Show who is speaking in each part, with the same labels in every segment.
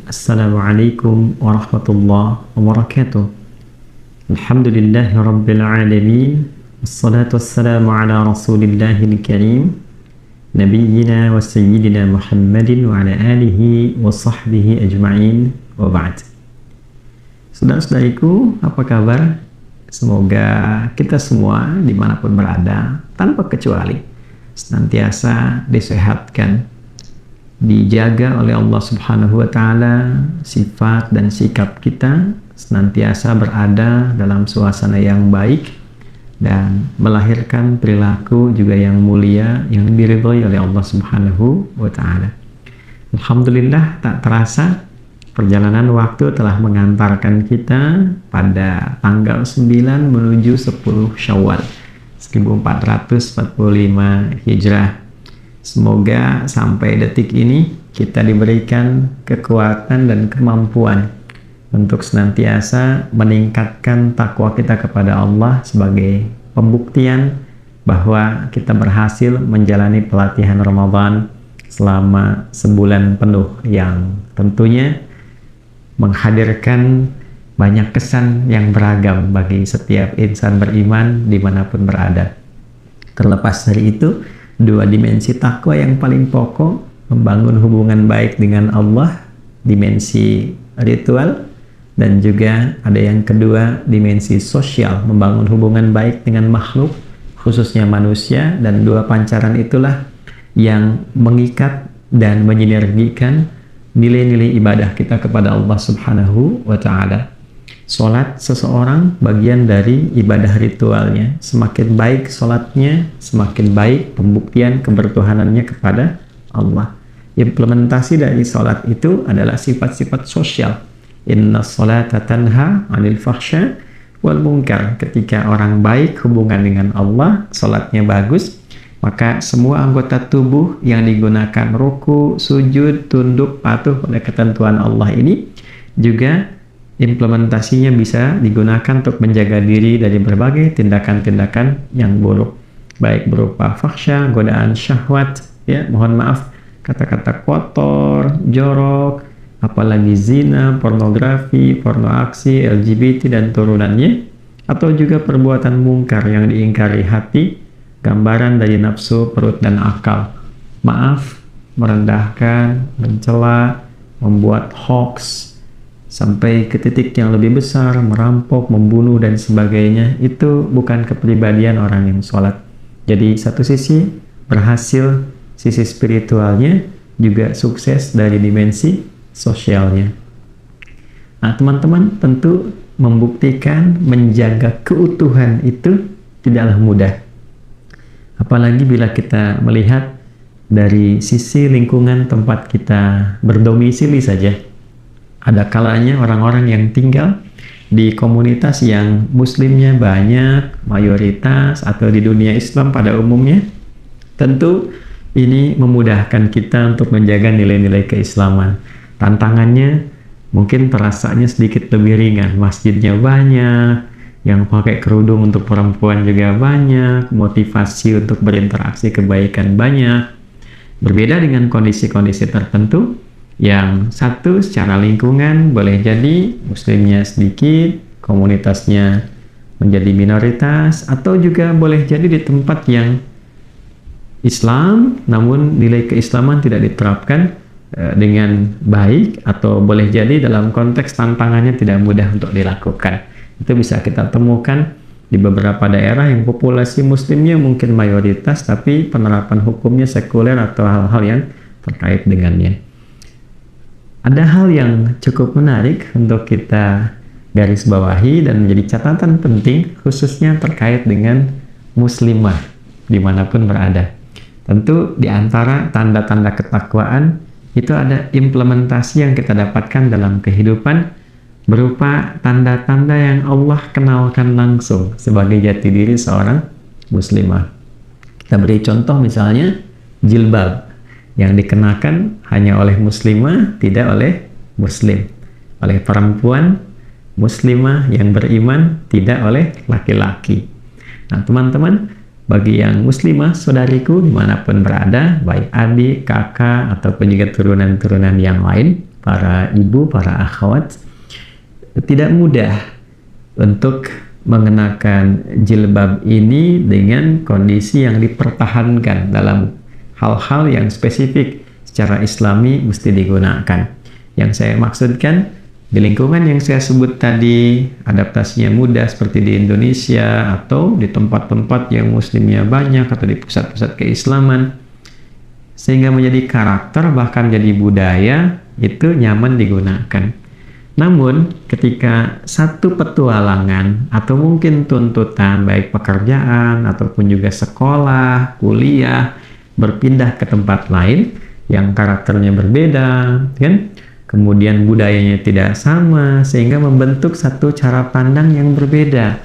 Speaker 1: Assalamualaikum warahmatullahi wabarakatuh. Alhamdulillahi rabbil alamin. Wassalatu wassalamu ala rasulillahil karim, nabiyyina wa sayyidina Muhammadin wa ala alihi wa sahbihi ajma'in, wa ba'd. Saudara-saudariku, apa kabar? Semoga kita semua dimanapun berada, tanpa kecuali, senantiasa disehatkan, dijaga oleh Allah Subhanahu wa Ta'ala, sifat dan sikap kita senantiasa berada dalam suasana yang baik dan melahirkan perilaku juga yang mulia yang diridhoi oleh Allah Subhanahu wa Ta'ala. Alhamdulillah, tak terasa perjalanan waktu telah mengantarkan kita pada tanggal 9 menuju 10 Syawal 1445 Hijrah. Semoga sampai detik ini kita diberikan kekuatan dan kemampuan untuk senantiasa meningkatkan takwa kita kepada Allah sebagai pembuktian bahwa kita berhasil menjalani pelatihan Ramadan selama sebulan penuh yang tentunya menghadirkan banyak kesan yang beragam bagi setiap insan beriman dimanapun berada. Terlepas dari itu, dua dimensi takwa yang paling pokok, membangun hubungan baik dengan Allah, dimensi ritual, dan juga ada yang kedua, dimensi sosial, membangun hubungan baik dengan makhluk, khususnya manusia, dan dua pancaran itulah yang mengikat dan menyinergikan nilai-nilai ibadah kita kepada Allah Subhanahu wa Ta'ala. Salat seseorang bagian dari ibadah ritualnya. Semakin baik salatnya, semakin baik pembuktian kebertuhanannya kepada Allah. Implementasi dari salat itu adalah sifat-sifat sosial. Inna salata tanha 'anil fahsya wal munkar. Ketika orang baik hubungan dengan Allah, salatnya bagus, maka semua anggota tubuh yang digunakan ruku, sujud, tunduk, patuh pada ketentuan Allah ini juga implementasinya bisa digunakan untuk menjaga diri dari berbagai tindakan-tindakan yang buruk, baik berupa fahsya, godaan syahwat, ya, mohon maaf, kata-kata kotor, jorok, apalagi zina, pornografi, porno aksi, LGBT dan turunannya, atau juga perbuatan mungkar yang diingkari hati, gambaran dari nafsu, perut dan akal. Maaf, merendahkan, mencela, membuat hoax, sampai ke titik yang lebih besar, merampok, membunuh, dan sebagainya, itu bukan kepribadian orang yang sholat. Jadi satu sisi berhasil, sisi spiritualnya juga sukses dari dimensi sosialnya. Nah teman-teman, tentu membuktikan menjaga keutuhan itu tidaklah mudah. Apalagi bila kita melihat dari sisi lingkungan tempat kita berdomisili saja. Ada kalanya orang-orang yang tinggal di komunitas yang muslimnya banyak, mayoritas, atau di dunia Islam pada umumnya, tentu ini memudahkan kita untuk menjaga nilai-nilai keislaman. Tantangannya mungkin terasanya sedikit lebih ringan. Masjidnya banyak, yang pakai kerudung untuk perempuan juga banyak, motivasi untuk berinteraksi kebaikan banyak. Berbeda dengan kondisi-kondisi tertentu, yang satu secara lingkungan boleh jadi muslimnya sedikit, komunitasnya menjadi minoritas, atau juga boleh jadi di tempat yang Islam namun nilai keislaman tidak diterapkan dengan baik, atau boleh jadi dalam konteks tantangannya tidak mudah untuk dilakukan. Itu bisa kita temukan di beberapa daerah yang populasi muslimnya mungkin mayoritas tapi penerapan hukumnya sekuler atau hal-hal yang terkait dengannya. Ada hal yang cukup menarik untuk kita garis bawahi dan menjadi catatan penting, khususnya terkait dengan muslimah dimanapun berada. Tentu di antara tanda-tanda ketakwaan itu ada implementasi yang kita dapatkan dalam kehidupan berupa tanda-tanda yang Allah kenalkan langsung sebagai jati diri seorang muslimah. Kita beri contoh misalnya jilbab yang dikenakan hanya oleh muslimah, tidak oleh muslim. Oleh perempuan muslimah yang beriman, tidak oleh laki-laki. Nah teman-teman, bagi yang muslimah, saudariku dimanapun berada, baik adik, kakak, ataupun juga turunan-turunan yang lain, para ibu, para akhwat, tidak mudah untuk mengenakan jilbab ini dengan kondisi yang dipertahankan dalam hal-hal yang spesifik secara islami mesti digunakan. Yang saya maksudkan, di lingkungan yang saya sebut tadi, adaptasinya mudah seperti di Indonesia atau di tempat-tempat yang muslimnya banyak atau di pusat-pusat keislaman, sehingga menjadi karakter bahkan jadi budaya, itu nyaman digunakan. Namun ketika satu petualangan atau mungkin tuntutan baik pekerjaan ataupun juga sekolah, kuliah, berpindah ke tempat lain yang karakternya berbeda, kan? Kemudian budayanya tidak sama, sehingga membentuk satu cara pandang yang berbeda.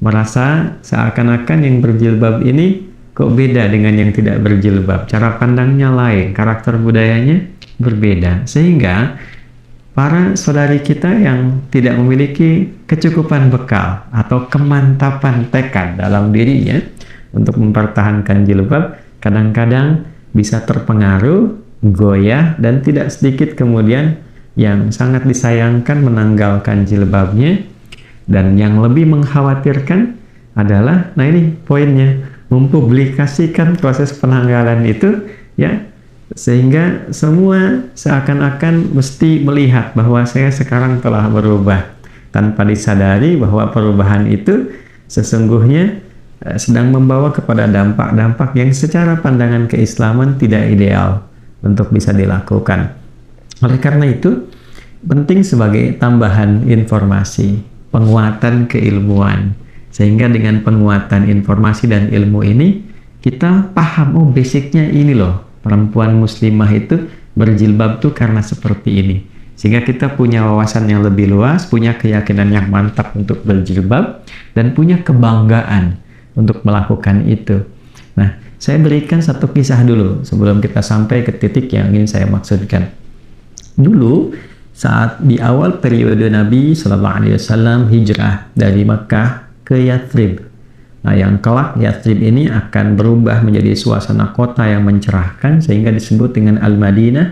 Speaker 1: Merasa seakan-akan yang berjilbab ini kok beda dengan yang tidak berjilbab. Cara pandangnya lain, karakter budayanya berbeda. Sehingga para saudari kita yang tidak memiliki kecukupan bekal atau kemantapan tekad dalam dirinya untuk mempertahankan jilbab, kadang-kadang bisa terpengaruh, goyah, dan tidak sedikit kemudian yang sangat disayangkan menanggalkan jilbabnya. Dan yang lebih mengkhawatirkan adalah, nah ini poinnya, mempublikasikan proses penanggalan itu, ya, sehingga semua seakan-akan mesti melihat bahwa saya sekarang telah berubah, tanpa disadari bahwa perubahan itu sesungguhnya sedang membawa kepada dampak-dampak yang secara pandangan keislaman tidak ideal untuk bisa dilakukan. Oleh karena itu, penting sebagai tambahan informasi, penguatan keilmuan, sehingga dengan penguatan informasi dan ilmu ini, kita paham, oh basicnya ini loh, perempuan muslimah itu berjilbab tuh karena seperti ini. Sehingga kita punya wawasan yang lebih luas, punya keyakinan yang mantap untuk berjilbab, dan punya kebanggaan untuk melakukan itu. Nah, saya berikan satu kisah dulu sebelum kita sampai ke titik yang ingin saya maksudkan. Dulu saat di awal periode Nabi SAW hijrah dari Mekah ke Yathrib. Nah, yang kelak Yathrib ini akan berubah menjadi suasana kota yang mencerahkan sehingga disebut dengan Al-Madinah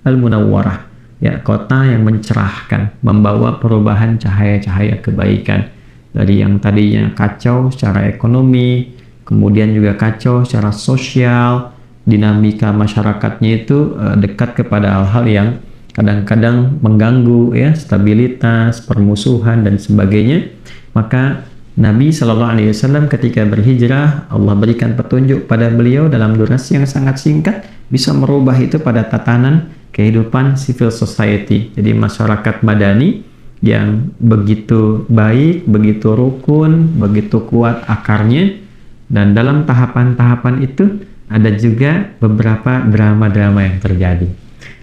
Speaker 1: Al-Munawwarah. Ya, kota yang mencerahkan, membawa perubahan cahaya-cahaya kebaikan. Dari yang tadinya kacau secara ekonomi, kemudian juga kacau secara sosial, dinamika masyarakatnya itu dekat kepada hal-hal yang kadang-kadang mengganggu, ya, stabilitas, permusuhan dan sebagainya. Maka Nabi SAW ketika berhijrah, Allah berikan petunjuk pada beliau dalam durasi yang sangat singkat, bisa merubah itu pada tatanan kehidupan civil society. Jadi masyarakat madani yang begitu baik, begitu rukun, begitu kuat akarnya. Dan dalam tahapan-tahapan itu ada juga beberapa drama-drama yang terjadi.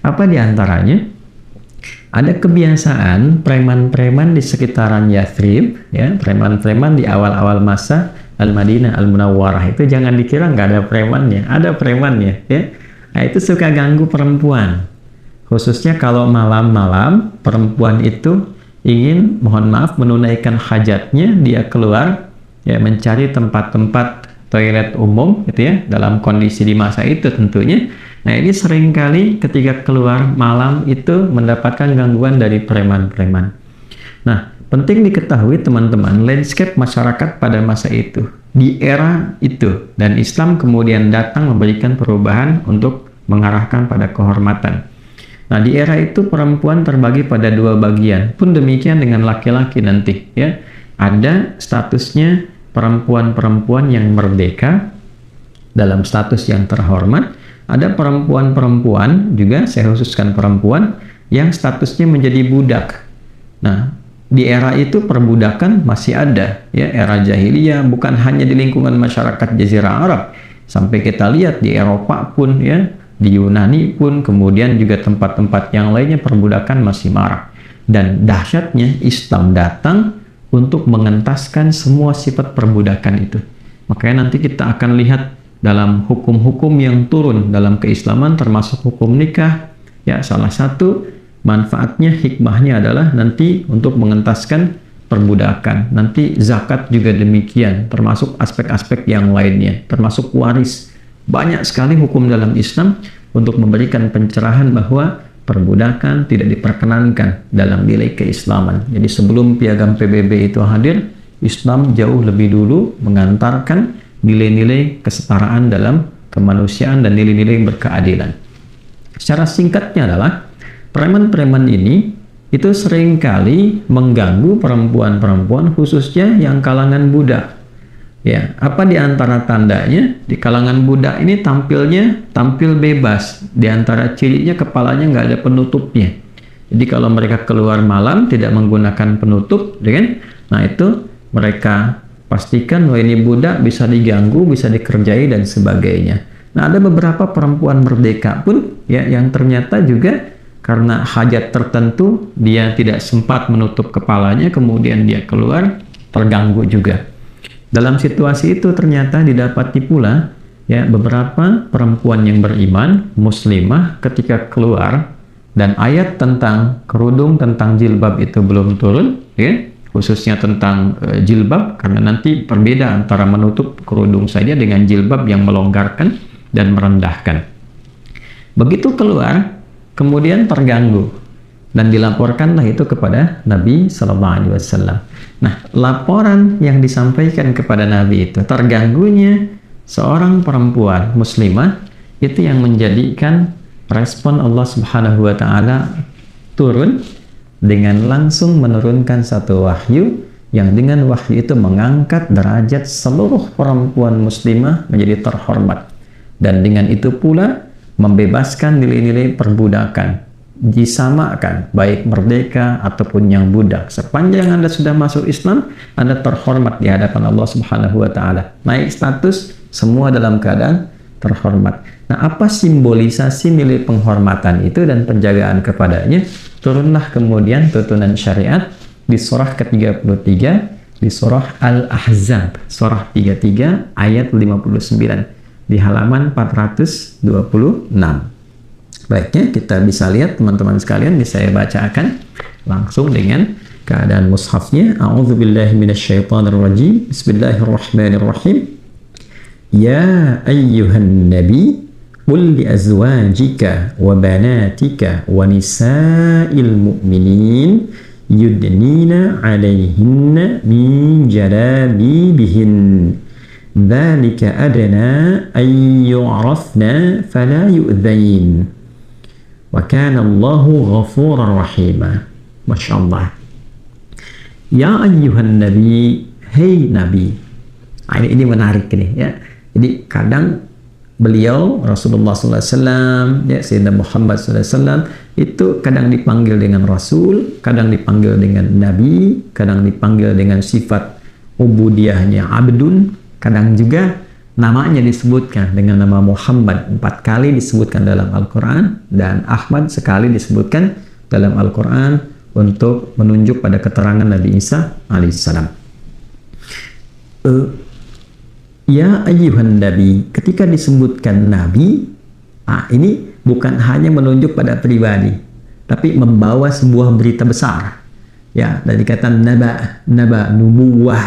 Speaker 1: Apa diantaranya? Ada kebiasaan preman-preman di sekitaran Yathrib, ya, preman-preman di awal-awal masa Al-Madinah Al-Munawwarah itu jangan dikira nggak ada premannya, ada premannya, ya. Nah, itu suka ganggu perempuan, khususnya kalau malam-malam perempuan itu ingin, mohon maaf, menunaikan hajatnya, dia keluar, ya, mencari tempat-tempat toilet umum, gitu ya, dalam kondisi di masa itu tentunya. Nah, ini seringkali ketika keluar malam itu mendapatkan gangguan dari preman-preman. Nah, penting diketahui teman-teman, landscape masyarakat pada masa itu, di era itu, dan Islam kemudian datang memberikan perubahan untuk mengarahkan pada kehormatan. Nah, di era itu perempuan terbagi pada dua bagian, pun demikian dengan laki-laki nanti, ya. Ada statusnya perempuan-perempuan yang merdeka dalam status yang terhormat. Ada perempuan-perempuan juga, saya khususkan perempuan, yang statusnya menjadi budak. Nah, di era itu perbudakan masih ada, ya, era jahiliyah, bukan hanya di lingkungan masyarakat Jazirah Arab. Sampai kita lihat di Eropa pun, ya, di Yunani pun, kemudian juga tempat-tempat yang lainnya perbudakan masih marak. Dan dahsyatnya Islam datang untuk mengentaskan semua sifat perbudakan itu. Makanya nanti kita akan lihat dalam hukum-hukum yang turun dalam keislaman, termasuk hukum nikah, ya, salah satu manfaatnya, hikmahnya adalah nanti untuk mengentaskan perbudakan. Nanti zakat juga demikian, termasuk aspek-aspek yang lainnya, termasuk waris. Banyak sekali hukum dalam Islam untuk memberikan pencerahan bahwa perbudakan tidak diperkenankan dalam nilai keislaman. Jadi sebelum piagam PBB itu hadir, Islam jauh lebih dulu mengantarkan nilai-nilai kesetaraan dalam kemanusiaan dan nilai-nilai berkeadilan. Secara singkatnya adalah preman-preman ini itu seringkali mengganggu perempuan-perempuan khususnya yang kalangan budak. Ya, apa di antara tandanya? Di kalangan budak ini tampil bebas. Di antara cirinya kepalanya nggak ada penutupnya. Jadi kalau mereka keluar malam tidak menggunakan penutup, kan? Nah itu mereka pastikan bahwa ini budak, bisa diganggu, bisa dikerjai dan sebagainya. Nah ada beberapa perempuan merdeka pun ya yang ternyata juga karena hajat tertentu dia tidak sempat menutup kepalanya, kemudian dia keluar terganggu juga. Dalam situasi itu ternyata didapati pula ya beberapa perempuan yang beriman muslimah ketika keluar dan ayat tentang kerudung, tentang jilbab itu belum turun, ya, khususnya tentang jilbab, karena nanti berbeda antara menutup kerudung saja dengan jilbab yang melonggarkan dan merendahkan. Begitu keluar kemudian terganggu dan dilaporkanlah itu kepada Nabi Sallallahu Alaihi Wasallam. Nah, laporan yang disampaikan kepada Nabi itu terganggunya seorang perempuan muslimah itu yang menjadikan respon Allah Subhanahu Wa Taala turun dengan langsung menurunkan satu wahyu yang dengan wahyu itu mengangkat derajat seluruh perempuan muslimah menjadi terhormat, dan dengan itu pula membebaskan nilai-nilai perbudakan, disamakan baik merdeka ataupun yang budak. Sepanjang Anda sudah masuk Islam, Anda terhormat di hadapan Allah Subhanahu Wa Taala. Naik status, semua dalam keadaan terhormat. Nah, apa simbolisasi nilai penghormatan itu dan penjagaan kepadanya? Turunlah kemudian tuntunan syariat di surah ke-33, di surah Al-Ahzab, surah 33 ayat 59 di halaman 426. Baiknya kita bisa lihat teman-teman sekalian, bisa saya bacakan langsung dengan keadaan mushafnya. A'udzubillahi minasyaitonirrajim. Bismillahirrahmanirrahim. Ya ayyuhan nabi qul li azwajika wa banatika wa nisa'il mu'minin yudnina 'alaihinna min jalabibihin. Dzalika adna ay yu'rafna fala yu'dzain. Wa kana Allahu ghafurar rahima. Masya Allah. Ya ayyuhan nabi, hey nabi. Ini menarik ini ya. Jadi kadang beliau Rasulullah SAW, ya Sayyidina Muhammad SAW itu kadang dipanggil dengan Rasul, kadang dipanggil dengan Nabi, kadang dipanggil dengan sifat ubudiyahnya abdun, kadang juga namanya disebutkan dengan nama Muhammad 4 kali disebutkan dalam Al-Quran, dan Ahmad sekali disebutkan dalam Al-Quran untuk menunjuk pada keterangan Nabi Isa alaihissalam. Ya ayyuhan nabi, ketika disebutkan nabi, ini bukan hanya menunjuk pada pribadi, tapi membawa sebuah berita besar. Ya, dari kata naba, nubuwah,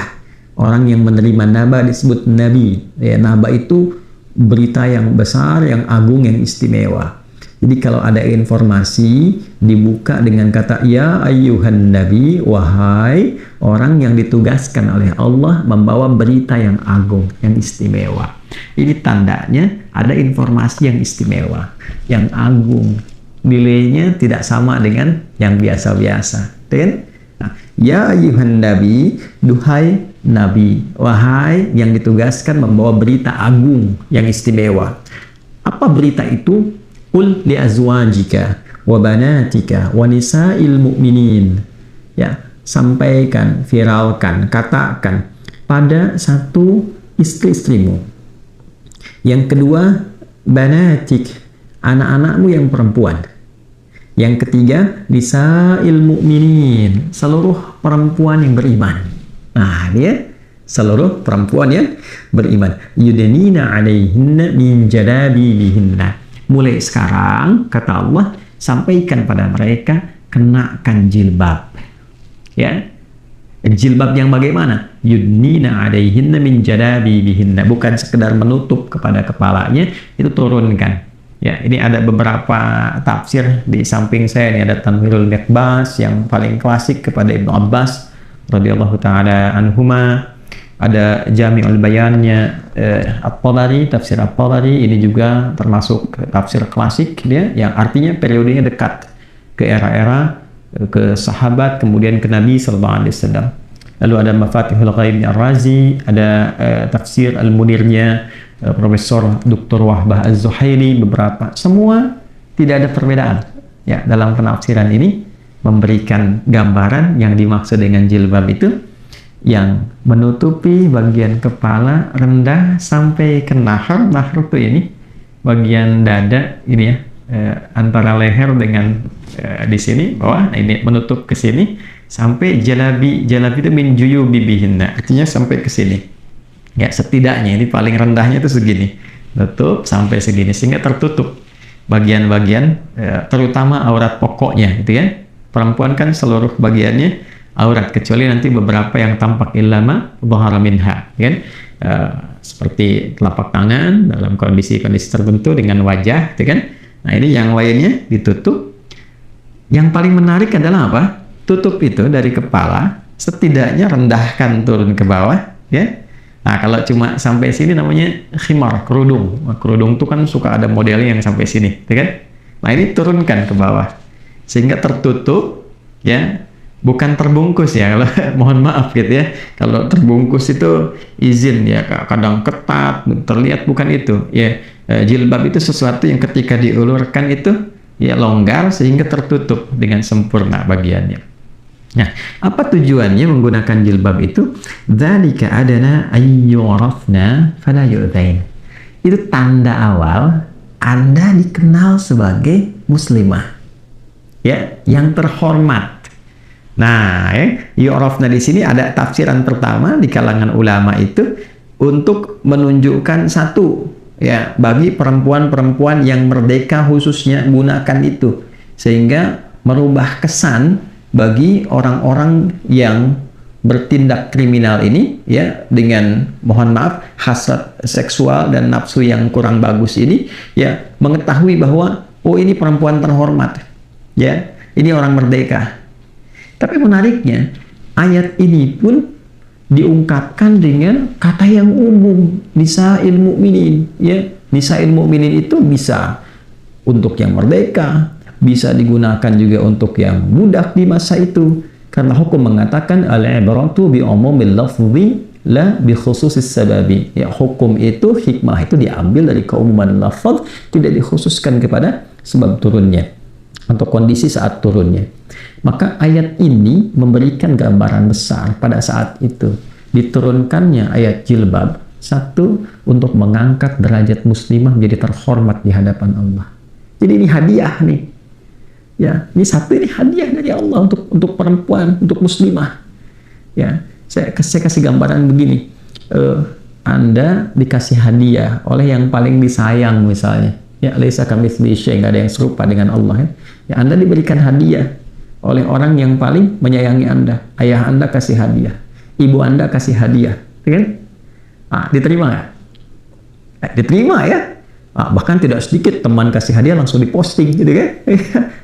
Speaker 1: orang yang menerima naba disebut nabi. Ya, naba itu berita yang besar, yang agung, yang istimewa. Jadi kalau ada informasi dibuka dengan kata ya ayyuhan nabi, wahai orang yang ditugaskan oleh Allah membawa berita yang agung, yang istimewa. Ini tandanya ada informasi yang istimewa, yang agung. Nilainya tidak sama dengan yang biasa-biasa. Nah, ya ayyuhan nabi, duhai nabi, wahai yang ditugaskan membawa berita agung, yang istimewa. Apa berita itu? Qul li azwajika wa banatika wa nisa'il mu'minin. Ya, sampaikan, viralkan, katakan pada satu istri-istrimu. Yang kedua, banatik, anak-anakmu yang perempuan. Yang ketiga, nisa'il mu'minin, seluruh perempuan yang beriman. Nah, dia seluruh perempuan yang beriman. Yudnina 'alaihinna min jalabibihinna. Mulai sekarang, kata Allah, sampaikan pada mereka, kenakan jilbab. Ya, jilbab yang bagaimana? Yudnina 'alaihinna min jalabibihinna, bukan sekedar menutup kepada kepalanya, itu turunkan. Ya, ini ada beberapa tafsir di samping saya. Ini ada Tanwirul Miqbas yang paling klasik kepada Ibnu Abbas radhiyallahu taala anhuma. Ada Jami'ul Bayannya At-Tabari, tafsir At-Tabari. Ini juga termasuk tafsir klasik dia yang artinya periodenya dekat ke era-era ke sahabat kemudian ke Nabi sallallahu alaihi wasallam. Lalu ada Mafatihul Ghaib Ar-Razi, ada tafsir Al-Munirnya Profesor Dr. Wahbah Az-Zuhaili, beberapa, semua tidak ada perbedaan ya dalam penafsiran ini memberikan gambaran yang dimaksud dengan jilbab itu yang menutupi bagian kepala rendah sampai ke nahar itu ini bagian dada ini ya antara leher dengan di sini bawah, nah ini menutup ke sini sampai jalabi itu min juyubi bihinna, artinya sampai ke sini. Ya, setidaknya ini paling rendahnya itu segini, tutup sampai segini sehingga tertutup bagian-bagian terutama aurat pokoknya gitu ya. Perempuan kan seluruh bagiannya aurat kecuali nanti beberapa yang tampak illama dhahara minha kan, seperti telapak tangan dalam kondisi-kondisi tertentu dengan wajah gitu kan. Nah, ini yang lainnya ditutup. Yang paling menarik adalah apa? Tutup itu dari kepala setidaknya rendahkan turun ke bawah ya. Nah, kalau cuma sampai sini namanya khimar, kerudung. Nah, kerudung itu kan suka ada modelnya yang sampai sini, ya kan? Nah, ini turunkan ke bawah sehingga tertutup, ya, bukan terbungkus ya. Kalau mohon maaf gitu ya, kalau terbungkus itu izin ya, kadang ketat, terlihat, bukan itu. Ya, jilbab itu sesuatu yang ketika diulurkan itu ya longgar sehingga tertutup dengan sempurna bagiannya. Nah, apa tujuannya menggunakan jilbab itu? Dzalika adana ayyurafna fala yu'dzain. Itu tanda awal Anda dikenal sebagai muslimah. Ya, yang terhormat. Nah, yu'rafna di sini ada tafsiran pertama di kalangan ulama itu untuk menunjukkan satu ya bagi perempuan-perempuan yang merdeka khususnya gunakan itu sehingga merubah kesan bagi orang-orang yang bertindak kriminal ini ya dengan mohon maaf hasad seksual dan nafsu yang kurang bagus ini ya mengetahui bahwa oh ini perempuan terhormat ya ini orang merdeka. Tapi menariknya ayat ini pun diungkapkan dengan kata yang umum, nisa'il mu'minin ya. Nisa'il mu'minin itu bisa untuk yang merdeka, bisa digunakan juga untuk yang budak di masa itu karena hukum mengatakan al-ibratu bi umumil lafzi la bi khususis sababi. Ya, hukum itu hikmah itu diambil dari keumuman lafaz, tidak dikhususkan kepada sebab turunnya atau kondisi saat turunnya. Maka ayat ini memberikan gambaran besar pada saat itu diturunkannya ayat jilbab, satu untuk mengangkat derajat muslimah menjadi terhormat di hadapan Allah. Jadi ini hadiah nih. Ya, ini satu, ini hadiah dari Allah untuk perempuan, untuk muslimah. Ya, saya kasih gambaran begini. Anda dikasih hadiah oleh yang paling disayang misalnya. Ya, laisa kamitslihi syai', enggak ada yang serupa dengan Allah ya. Ya, Anda diberikan hadiah oleh orang yang paling menyayangi Anda. Ayah Anda kasih hadiah, ibu Anda kasih hadiah, kan? Diterima nggak? Diterima ya. Bahkan tidak sedikit teman kasih hadiah langsung diposting gitu kan.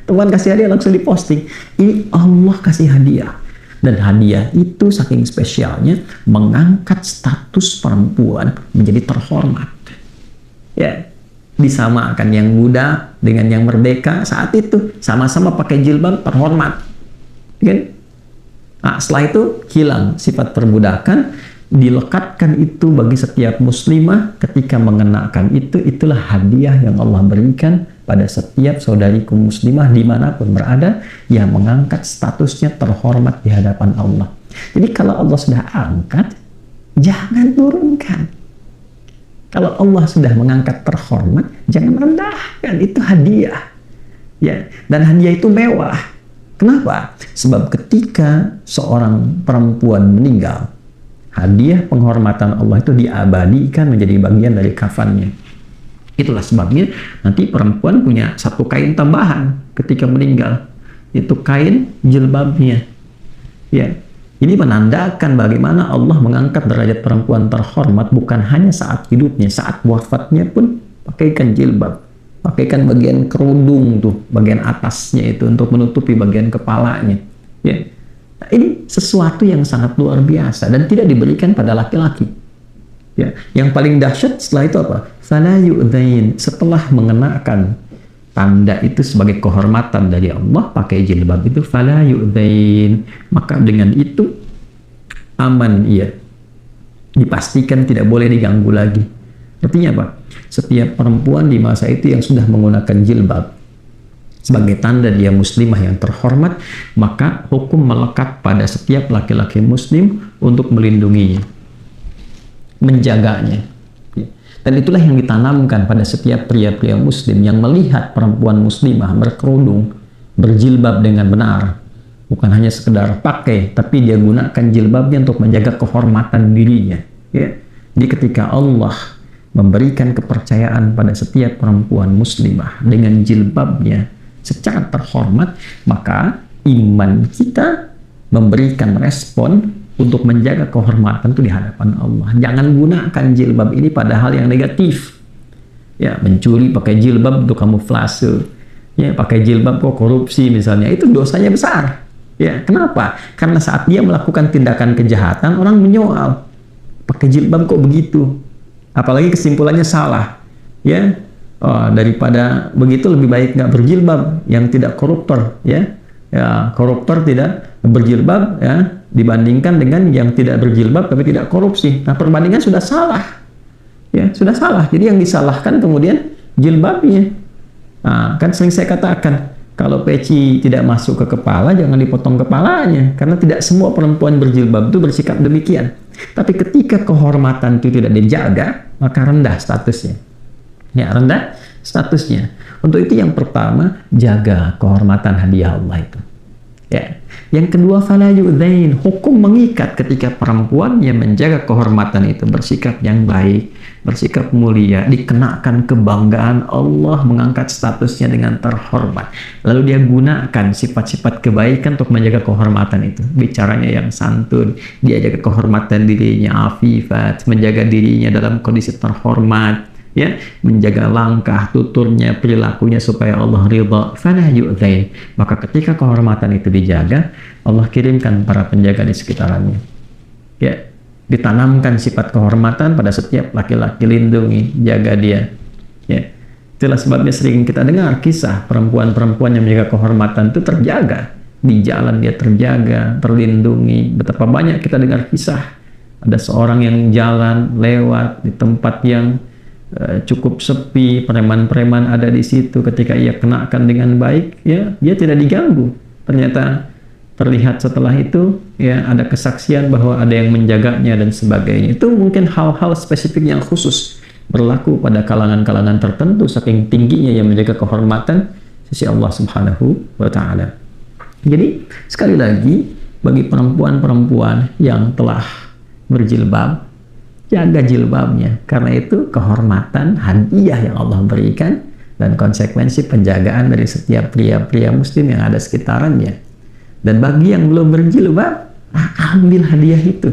Speaker 1: Teman kasih hadiah langsung diposting. Ini Allah kasih hadiah. Dan hadiah itu saking spesialnya mengangkat status perempuan menjadi terhormat. Ya, disamakan yang budak dengan yang merdeka saat itu. Sama-sama pakai jilbab terhormat. Kan? Setelah itu hilang sifat perbudakan, dilekatkan itu bagi setiap muslimah ketika mengenakan itu. Itulah hadiah yang Allah berikan pada setiap saudariku muslimah dimanapun berada yang mengangkat statusnya terhormat di hadapan Allah. Jadi kalau Allah sudah angkat, jangan turunkan. Kalau Allah sudah mengangkat terhormat, jangan rendahkan. Itu hadiah ya, dan hadiah itu mewah. Kenapa? Sebab ketika seorang perempuan meninggal, hadiah penghormatan Allah itu diabadikan menjadi bagian dari kafannya. Itulah sebabnya nanti perempuan punya satu kain tambahan ketika meninggal. Itu kain jilbabnya. Ya, ini menandakan bagaimana Allah mengangkat derajat perempuan terhormat bukan hanya saat hidupnya, saat wafatnya pun pakaikan jilbab. pakaikan bagian kerudung tuh, bagian atasnya itu untuk menutupi bagian kepalanya. Ya, nah, ini sesuatu yang sangat luar biasa dan tidak diberikan pada laki-laki. Ya, yang paling dahsyat setelah itu apa? Fala yu'dzain, setelah mengenakan tanda itu sebagai kehormatan dari Allah, pakai jilbab itu fala yu'dzain, maka dengan itu aman ia, dipastikan tidak boleh diganggu lagi. Artinya apa? Setiap perempuan di masa itu yang sudah menggunakan jilbab sebagai tanda dia muslimah yang terhormat, maka hukum melekat pada setiap laki-laki muslim untuk melindunginya, menjaganya. Dan itulah yang ditanamkan pada setiap pria-pria muslim yang melihat perempuan muslimah berkerudung, berjilbab dengan benar. Bukan hanya sekedar pakai, tapi dia gunakan jilbabnya untuk menjaga kehormatan dirinya. Ya. Jadi ketika Allah memberikan kepercayaan pada setiap perempuan muslimah dengan jilbabnya secara terhormat, maka iman kita memberikan respon untuk menjaga kehormatan itu di hadapan Allah. Jangan gunakan jilbab ini pada hal yang negatif. Ya, mencuri pakai jilbab untuk kamuflase. Ya, pakai jilbab kok korupsi misalnya, itu dosanya besar. Ya, kenapa? Karena saat dia melakukan tindakan kejahatan, orang menyoal, pakai jilbab kok begitu? Apalagi kesimpulannya salah. Ya, daripada begitu lebih baik nggak berjilbab, yang tidak koruptor. Ya, koruptor tidak berjilbab, ya, dibandingkan dengan yang tidak berjilbab tapi tidak korupsi. Nah, perbandingan sudah salah. Ya, sudah salah. Jadi yang disalahkan kemudian jilbabnya. Nah, kan sering saya katakan, kalau peci tidak masuk ke kepala, jangan dipotong kepalanya. Karena tidak semua perempuan berjilbab itu bersikap demikian. Tapi ketika kehormatan itu tidak dijaga, maka rendah statusnya. Ya, rendah statusnya. Untuk itu yang pertama, jaga kehormatan hadiah Allah itu. Ya. Yang kedua, fala yu'dzain, hukum mengikat ketika perempuan yang menjaga kehormatan itu bersikap yang baik, bersikap mulia, dikenakan kebanggaan Allah, mengangkat statusnya dengan terhormat. Lalu dia gunakan sifat-sifat kebaikan untuk menjaga kehormatan itu. Bicaranya yang santun, dia jaga kehormatan dirinya afifat, menjaga dirinya dalam kondisi terhormat. Ya, menjaga langkah, tuturnya, perilakunya supaya Allah ridha, fala yu'dzain. Maka ketika kehormatan itu dijaga, Allah kirimkan para penjaga di sekitarannya. Ya, ditanamkan sifat kehormatan pada setiap laki-laki, lindungi, jaga dia. Ya, itulah sebabnya sering kita dengar kisah perempuan-perempuan yang menjaga kehormatan itu terjaga. Di jalan dia terjaga, terlindungi. Betapa banyak kita dengar kisah. Ada seorang yang jalan lewat di tempat yang cukup sepi, preman-preman ada di situ. Ketika ia kenakan dengan baik, ya, dia tidak diganggu. Ternyata terlihat setelah itu, ya, ada kesaksian bahwa ada yang menjaganya dan sebagainya. Itu mungkin hal-hal spesifik yang khusus berlaku pada kalangan-kalangan tertentu, saking tingginya yang menjaga kehormatan sisi Allah Subhanahu wa Ta'ala. Jadi sekali lagi, bagi perempuan-perempuan yang telah berjilbab, jaga jilbabnya, karena itu kehormatan hadiah yang Allah berikan dan konsekuensi penjagaan dari setiap pria-pria muslim yang ada sekitarannya. Dan bagi yang belum berjilbab, ambil hadiah itu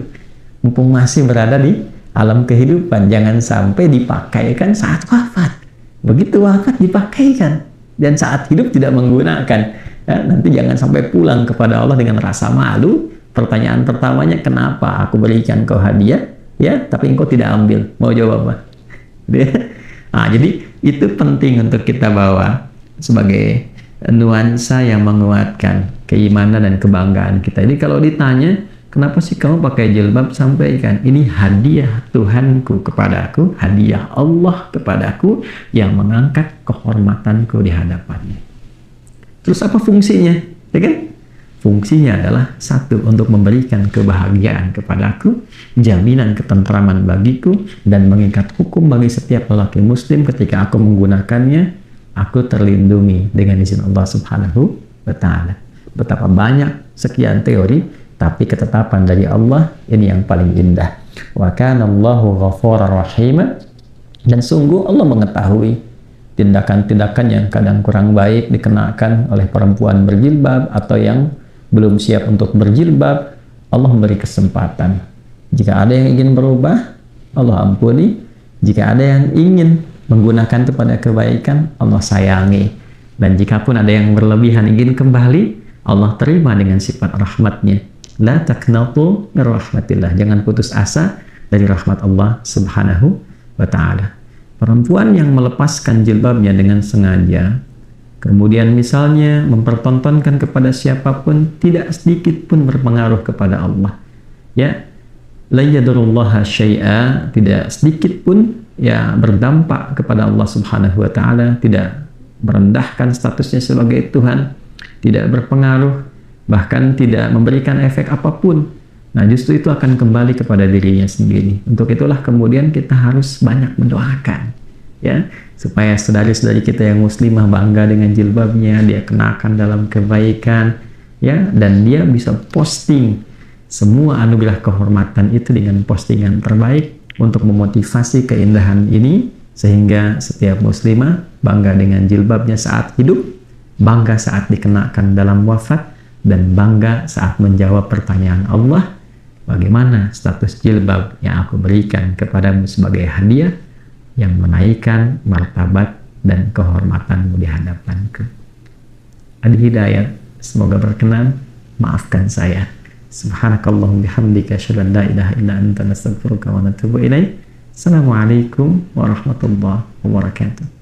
Speaker 1: mumpung masih berada di alam kehidupan. Jangan sampai dipakaikan saat wafat. Begitu wafat dipakaikan, dan saat hidup tidak menggunakan. Ya, nanti jangan sampai pulang kepada Allah dengan rasa malu. Pertanyaan pertamanya, kenapa aku berikan kau hadiah, ya, tapi engkau tidak ambil? Mau jawab apa? Nah, jadi itu penting untuk kita bawa sebagai nuansa yang menguatkan keimanan dan kebanggaan kita. Jadi kalau ditanya, kenapa sih kamu pakai jilbab? Sampaikan, ini hadiah Tuhanku kepadaku, hadiah Allah kepadaku yang mengangkat kehormatanku di hadapannya. Terus apa fungsinya? Ya kan? Fungsinya adalah satu, untuk memberikan kebahagiaan kepadaku, jaminan ketentraman bagiku, dan mengikat hukum bagi setiap lelaki muslim ketika aku menggunakannya, aku terlindungi dengan izin Allah Subhanahu wa Ta'ala. Betapa banyak sekian teori, tapi ketetapan dari Allah ini yang paling indah. Wa kana Allahu ghafurar rahim. Dan sungguh Allah mengetahui tindakan-tindakan yang kadang kurang baik dikenakan oleh perempuan berjilbab atau yang belum siap untuk berjilbab. Allah memberi kesempatan. Jika ada yang ingin berubah, Allah ampuni. Jika ada yang ingin menggunakan itu pada kebaikan, Allah sayangi. Dan jika pun ada yang berlebihan ingin kembali, Allah terima dengan sifat rahmatnya. La taqnatu min rahmatillah. Jangan putus asa dari rahmat Allah Subhanahu wa ta'ala. Perempuan yang melepaskan jilbabnya dengan sengaja, kemudian misalnya mempertontonkan kepada siapapun, tidak sedikit pun berpengaruh kepada Allah. Ya, la yadurullaha syai'a, tidak sedikit pun ya berdampak kepada Allah Subhanahu wa ta'ala, tidak merendahkan statusnya sebagai Tuhan, tidak berpengaruh, bahkan tidak memberikan efek apapun. Nah, justru itu akan kembali kepada dirinya sendiri. Untuk itulah kemudian kita harus banyak mendoakan, ya, supaya saudari-saudari kita yang muslimah bangga dengan jilbabnya, dia kenakan dalam kebaikan, ya, dan dia bisa posting semua anugerah kehormatan itu dengan postingan terbaik untuk memotivasi keindahan ini, sehingga setiap muslimah bangga dengan jilbabnya saat hidup, bangga saat dikenakan dalam wafat, dan bangga saat menjawab pertanyaan Allah, bagaimana status jilbab yang aku berikan kepadamu sebagai hadiah yang menaikkan martabat dan kehormatanmu di hadapanku. Adi Hidayat, semoga berkenan, maafkan saya. Subhanakallahumma bihamdika asyhadu an la ilaha illa anta nastaghfiruka wa natubu ilaik. Assalamualaikum warahmatullahi wabarakatuh.